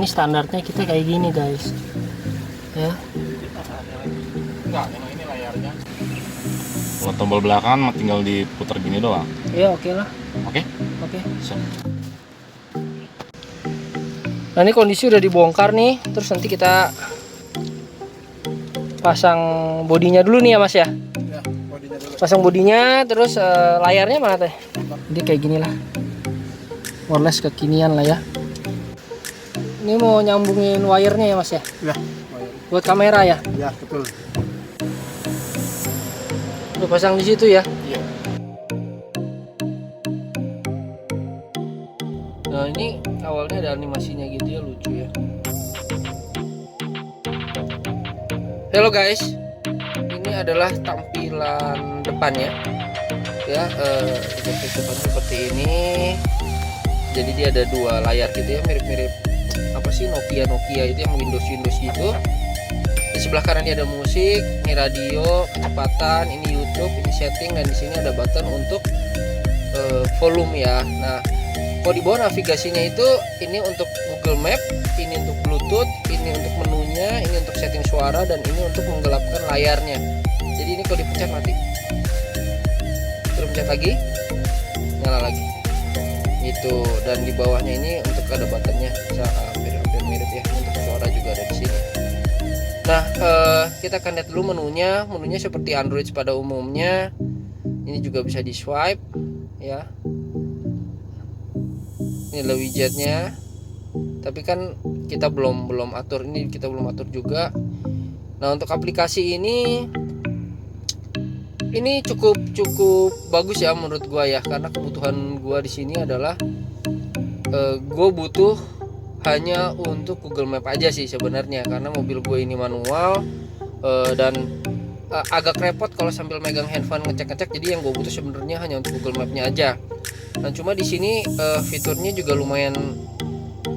ini standarnya kita kayak gini guys ya. Enggak, memang ini layarnya. Kalau tombol belakang tinggal diputar gini doang. Ya oke lah. Oke? Oke. Siap. Nah ini kondisi udah dibongkar nih. Terus nanti kita pasang bodinya dulu nih ya mas ya. Ya, bodinya dulu. Pasang bodinya, terus layarnya mana teh? Jadi kayak gini lah, wireless kekinian lah ya. Ini mau nyambungin wirenya ya mas ya? Ya, Buat kamera ya? ya betul. Udah pasang di situ ya? Iya. Nah ini awalnya ada animasinya gitu ya, lucu ya. Halo guys, ini adalah tampilan depannya ya. Depan seperti ini. Jadi dia ada dua layar gitu ya, mirip-mirip apa sih Nokia itu yang Windows gitu. Di sebelah kanan ini ada musik, ini radio, kecepatan, ini YouTube, ini setting, dan di sini ada button untuk volume ya. Nah, kalau di bawah navigasinya itu ini untuk Google Map, ini untuk Bluetooth, ini untuk menunya, ini untuk setting suara, dan ini untuk menggelapkan layarnya. Jadi ini kalau dipencet mati. Terus pencet lagi, nyala lagi. Gitu. Dan di bawahnya ini untuk ada buttonnya, hampir mirip ya. Untuk suara juga ada di sini. Nah, kita akan lihat dulu menunya. Menunya seperti Android pada umumnya. Ini juga bisa di swipe ya. Ini adalah widgetnya, tapi kan kita belum atur, ini kita belum atur juga. Nah untuk aplikasi ini cukup bagus ya menurut gua ya, karena kebutuhan gua di sini adalah gua butuh hanya untuk Google Map aja sih sebenarnya, karena mobil gue ini manual dan agak repot kalau sambil megang handphone ngecek. Jadi yang gue butuh sebenarnya hanya untuk Google Map-nya aja. Nah cuma di sini fiturnya juga lumayan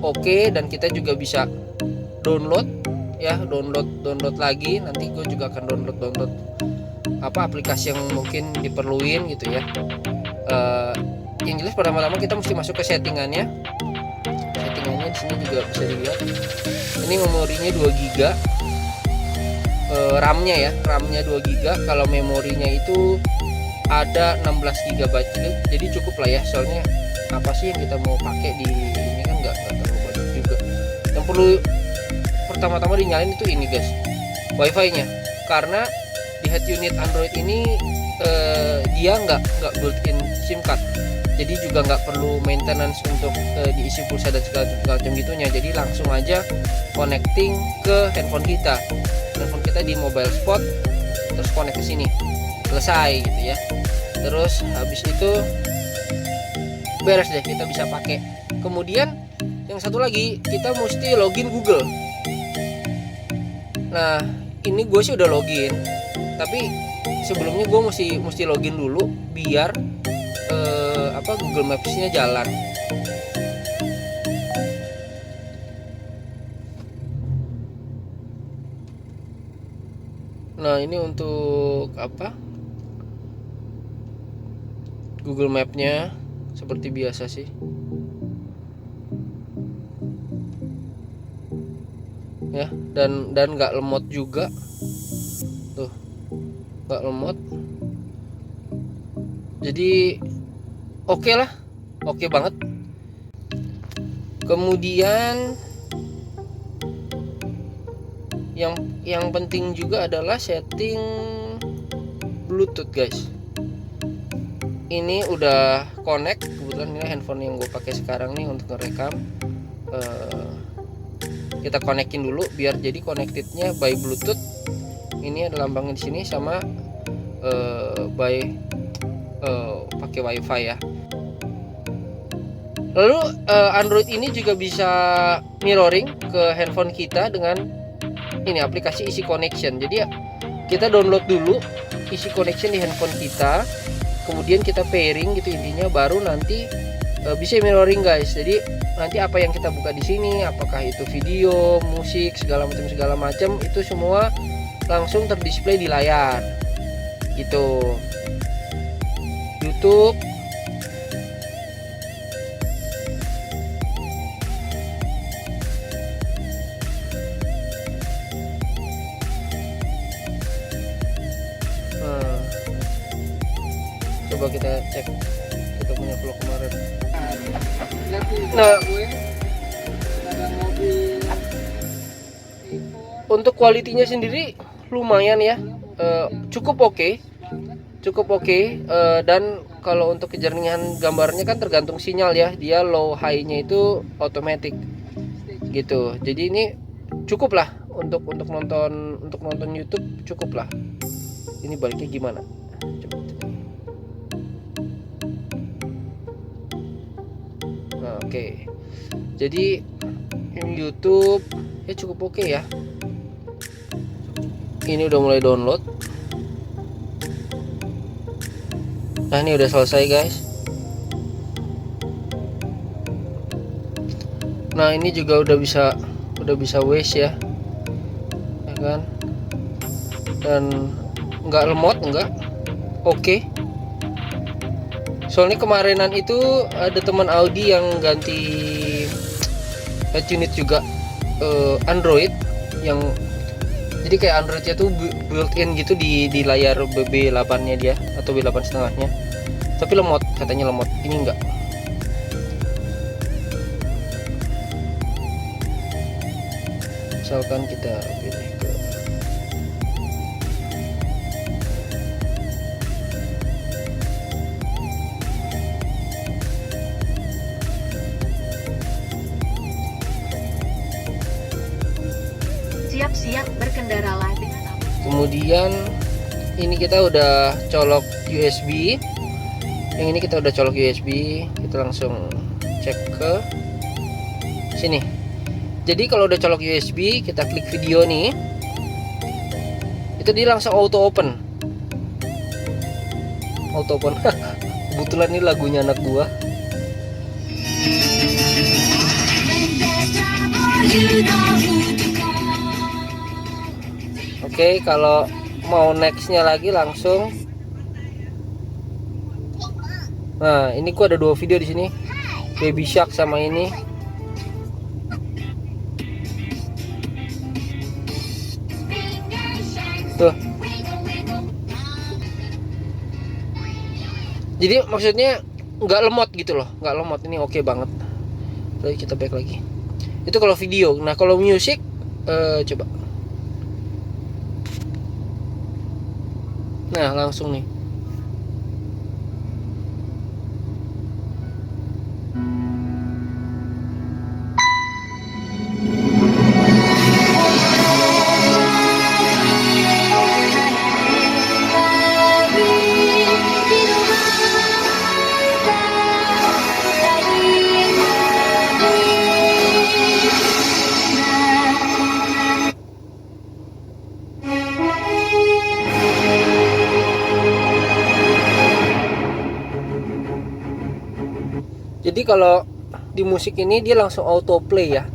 oke, dan kita juga bisa download ya, download lagi. Nanti gue juga akan download apa aplikasi yang mungkin diperluin gitu ya. Yang jelas pertama-tama kita mesti masuk ke settingannya. Settingannya di sini juga bisa dilihat. Ini memorinya 2 GB. RAM-nya 2 GB. Kalau memorinya itu ada 16 GB, jadi cukup lah ya. Soalnya apa sih yang kita mau pakai di ini kan nggak terlalu banyak juga. Yang perlu pertama-tama dinyalain itu ini guys, WiFi-nya, karena di head unit Android ini dia nggak built-in SIM card, jadi juga nggak perlu maintenance untuk diisi pulsa dan segala macam gitunya. Jadi langsung aja connecting ke handphone kita di mobile spot, terus connect ke sini, selesai gitu ya. Terus habis itu beres deh, kita bisa pakai. Kemudian yang satu lagi, kita mesti login Google. Nah ini gue sih udah login, tapi sebelumnya gue mesti login dulu biar Google Maps-nya jalan. Nah ini untuk apa, Google Map-nya seperti biasa sih ya, dan nggak lemot juga tuh, nggak lemot. Jadi oke lah, oke banget. Kemudian yang penting juga adalah setting Bluetooth guys. Ini udah connect, kebetulan ini handphone yang gue pakai sekarang nih untuk ngerekam. Kita konekin dulu biar jadi connectednya by Bluetooth. Ini ada lambangnya di sini sama pakai WiFi ya. Lalu Android ini juga bisa mirroring ke handphone kita dengan ini aplikasi Easy Connection. Jadi ya, kita download dulu Easy Connection di handphone kita, kemudian kita pairing gitu intinya, baru nanti bisa mirroring guys. Jadi nanti apa yang kita buka di sini, apakah itu video, musik, segala macam itu semua langsung terdisplay di layar gitu. YouTube, kita cek kita punya vlog kemarin. Nah, untuk kualitinya sendiri lumayan ya, cukup oke. Dan kalau untuk kejernihan gambarnya kan tergantung sinyal ya, dia low high-nya itu otomatis gitu. Jadi ini cukup lah untuk nonton YouTube, cukup lah. Ini baliknya gimana? Coba. Nah, oke. Jadi YouTube ya cukup oke ya. Ini udah mulai download. Nah, ini udah selesai guys. Nah, ini juga udah bisa waste ya kan, dan nggak lemot, nggak oke. Soalnya kemarinan itu ada teman Audi yang ganti head unit juga, Android, yang jadi kayak Androidnya tuh built-in gitu di layar BB8 nya dia, atau B8 setengahnya, tapi lemot, katanya lemot. Ini enggak. Misalkan kita pilih ke siap-siap berkendaralah dengan aman. kemudian ini kita udah colok USB. Yang ini kita udah colok USB, kita langsung cek ke sini. Jadi kalau udah colok USB, kita klik video nih, itu dia langsung auto open. Kebetulan ini lagunya anak gua. Oke, kalau mau nextnya lagi langsung. Nah, ini gua ada 2 video di sini, Baby Shark sama ini. Tuh. Jadi maksudnya nggak lemot gitu loh, nggak lemot. Ini oke banget. Lalu kita back lagi. Itu kalau video. Nah, kalau musik, coba. Nah, langsung nih. Jadi kalau di musik ini dia langsung autoplay ya,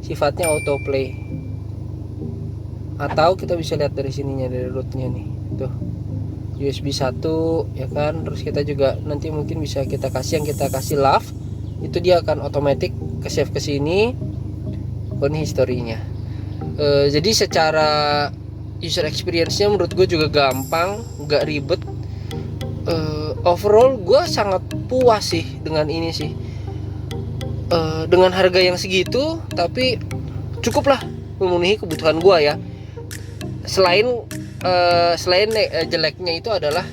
sifatnya autoplay. Atau kita bisa lihat dari sininya, dari rootnya nih, tuh USB 1 ya kan. Terus kita juga nanti mungkin bisa kita kasih, yang kita kasih love itu dia akan otomatis ke save ke sini. Oh, ini historinya. Jadi secara user experience-nya menurut gue juga gampang, nggak ribet. Overall gue sangat puas sih dengan ini sih. Dengan harga yang segitu, tapi cukuplah memenuhi kebutuhan gue ya. Selain jeleknya itu adalah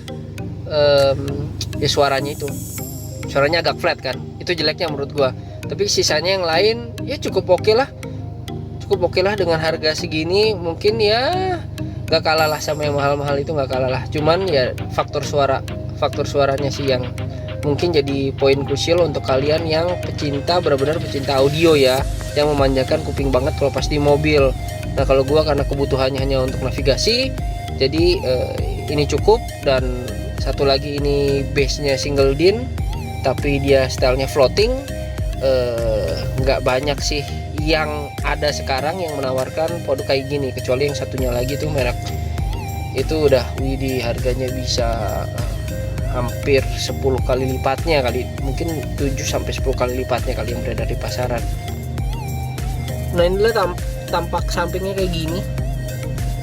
ya suaranya agak flat kan, itu jeleknya menurut gue. Tapi sisanya yang lain ya cukup oke lah dengan harga segini. Mungkin ya gak kalah lah sama yang mahal-mahal itu, gak kalah lah. Cuman ya faktor suaranya sih yang mungkin jadi poin krusial untuk kalian yang benar-benar pecinta audio ya, yang memanjakan kuping banget kalau pas di mobil. Nah, kalau gua karena kebutuhannya hanya untuk navigasi, jadi ini cukup. Dan satu lagi, ini base-nya single din tapi dia stylenya floating. Nggak banyak sih yang ada sekarang yang menawarkan produk kayak gini, kecuali yang satunya lagi tuh merek itu udah widih, harganya bisa hampir 10 kali lipatnya kali, mungkin 7-10 kali lipatnya kali yang beredar di pasaran. Nah, inilah tampak sampingnya kayak gini.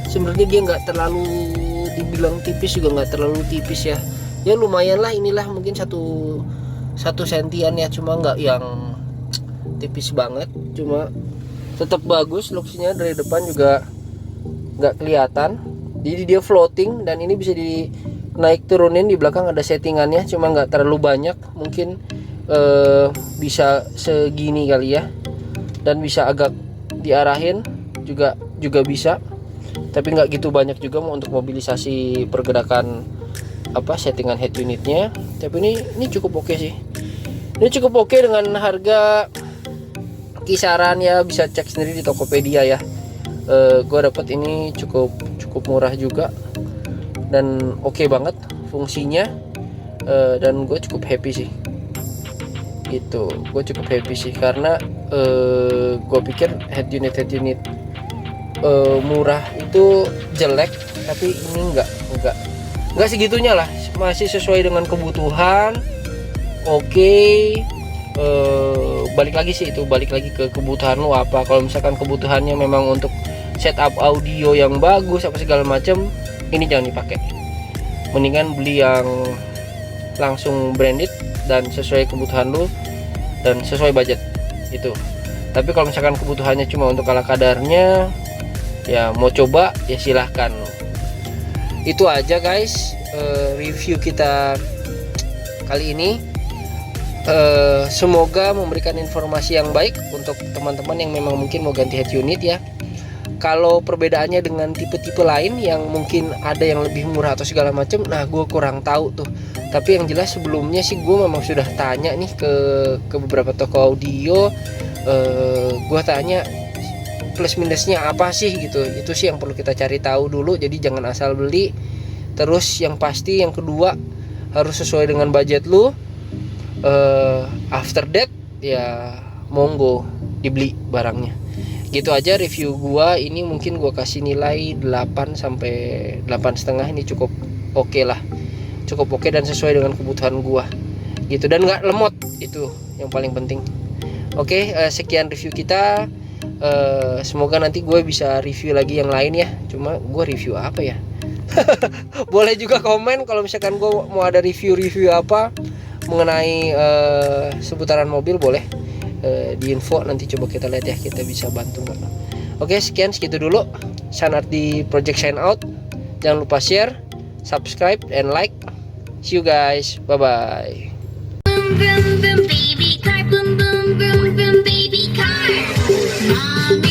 Sebenarnya dia nggak terlalu dibilang tipis, juga nggak terlalu tipis ya. ya lumayan lah, inilah mungkin satu sentian ya, cuma nggak yang tipis banget, cuma tetap bagus looksnya. Dari depan juga nggak kelihatan, jadi dia floating dan ini bisa naik turunin. Di belakang ada settingannya, cuma nggak terlalu banyak, mungkin bisa segini kali ya, dan bisa agak diarahin juga bisa, tapi nggak gitu banyak juga mau untuk mobilisasi pergerakan settingan head unitnya. Tapi ini cukup oke sih, ini cukup oke dengan harga kisaran ya, bisa cek sendiri di Tokopedia ya. Gue dapet ini cukup murah juga dan oke banget fungsinya, dan gue cukup happy sih gitu. Gue cukup happy sih karena gue pikir head unit murah itu jelek, tapi ini enggak segitunya lah, masih sesuai dengan kebutuhan. Oke. Balik lagi ke kebutuhan lu apa. Kalau misalkan kebutuhannya memang untuk setup audio yang bagus apa segala macam, ini jangan dipakai. Mendingan beli yang langsung branded dan sesuai kebutuhan lu dan sesuai budget itu. Tapi kalau misalkan kebutuhannya cuma untuk ala kadarnya, ya mau coba ya silahkan. Itu aja guys, review kita kali ini. Semoga memberikan informasi yang baik untuk teman-teman yang memang mungkin mau ganti head unit ya. Kalau perbedaannya dengan tipe-tipe lain yang mungkin ada yang lebih murah atau segala macam, nah gue kurang tahu tuh. Tapi yang jelas sebelumnya sih gue memang sudah tanya nih ke beberapa toko audio. Gue tanya plus minusnya apa sih gitu. Itu sih yang perlu kita cari tahu dulu. Jadi jangan asal beli. Terus yang pasti yang kedua harus sesuai dengan budget lu. After that ya monggo dibeli barangnya. Gitu aja review gua ini. Mungkin gua kasih nilai 8 sampai 8,5. Ini cukup oke lah, cukup oke dan sesuai dengan kebutuhan gua gitu, dan nggak lemot, itu yang paling penting. Oke, sekian review kita. Semoga nanti gue bisa review lagi yang lain ya. Cuma gue review apa ya? Boleh juga komen kalau misalkan gue mau ada review apa mengenai seputaran mobil, boleh di info, nanti coba kita lihat ya, kita bisa bantu nggak. Oke, sekian segitu dulu. Sanardi Project sign out. Jangan lupa share, subscribe, and like. See you guys, bye bye. Boom, boom, boom, baby car. Boom, boom, boom, boom, baby car. Mom